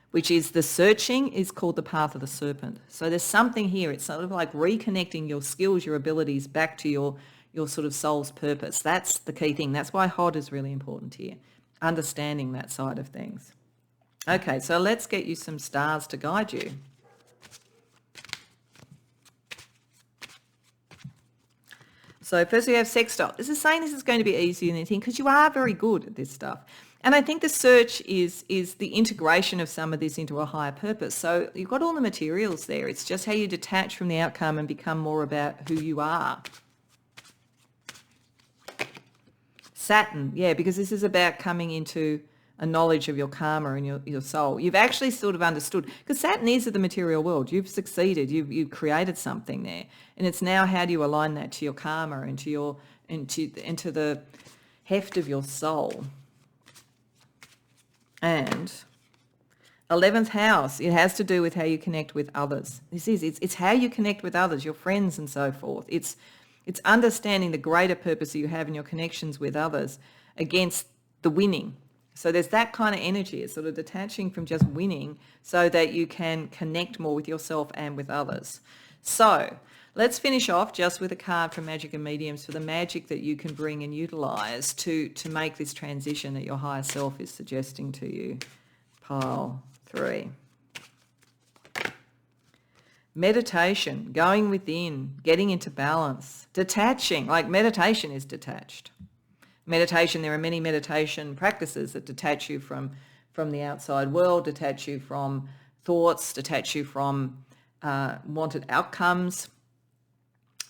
which is the searching, is called the path of the serpent. So there's something here. It's sort of like reconnecting your skills, your abilities back to your sort of soul's purpose. That's the key thing. That's why Hod is really important here, understanding that side of things. Okay, so let's get you some stars to guide you. So first we have sextile. This is saying this is going to be easier than you think because you are very good at this stuff. And I think the search is the integration of some of this into a higher purpose. So you've got all the materials there. It's just how you detach from the outcome and become more about who you are. Saturn, yeah, because this is about coming into a knowledge of your karma and your soul. You've actually sort of understood, because Saturn is of the material world. You've succeeded. You've created something there. And it's now how do you align that to your karma and to the heft of your soul. And 11th house, it has to do with how you connect with others. It's how you connect with others, your friends and so forth. It's understanding the greater purpose that you have in your connections with others against the winning. So there's that kind of energy. It's sort of detaching from just winning so that you can connect more with yourself and with others. So let's finish off just with a card from Magic and Mediums for the magic that you can bring and utilise to make this transition that your higher self is suggesting to you. Pile 3. Meditation, going within, getting into balance, detaching, like meditation is detached. Meditation, there are many meditation practices that detach you from the outside world, detach you from thoughts, detach you from wanted outcomes.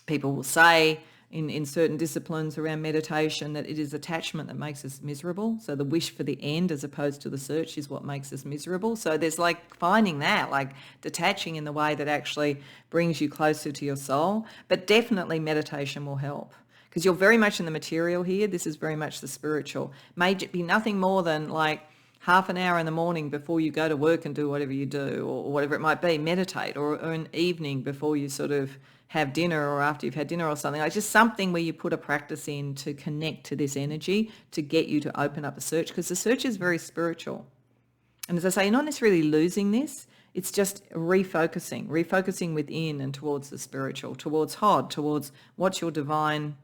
People will say in certain disciplines around meditation that it is attachment that makes us miserable. So the wish for the end as opposed to the search is what makes us miserable. So there's like finding that, like detaching in the way that actually brings you closer to your soul. But definitely meditation will help because you're very much in the material here. This is very much the spiritual. May be nothing more than like half an hour in the morning before you go to work and do whatever you do or whatever it might be, meditate, or an evening before you sort of have dinner or after you've had dinner or something, like just something where you put a practice in to connect to this energy to get you to open up the search, because the search is very spiritual. And as I say, you're not necessarily losing this. It's just refocusing within and towards the spiritual, towards HOD, towards what's your divine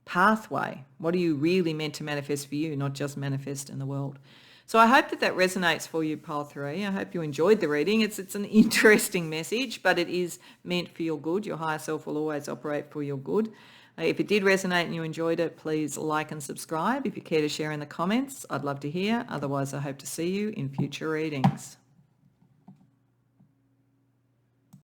pathway. What are you really meant to manifest for you, not just manifest in the world? So I hope that resonates for you, Pile 3. I hope you enjoyed the reading. It's an interesting message, but it is meant for your good. Your higher self will always operate for your good. If it did resonate and you enjoyed it, please like and subscribe. If you care to share in the comments, I'd love to hear. Otherwise, I hope to see you in future readings.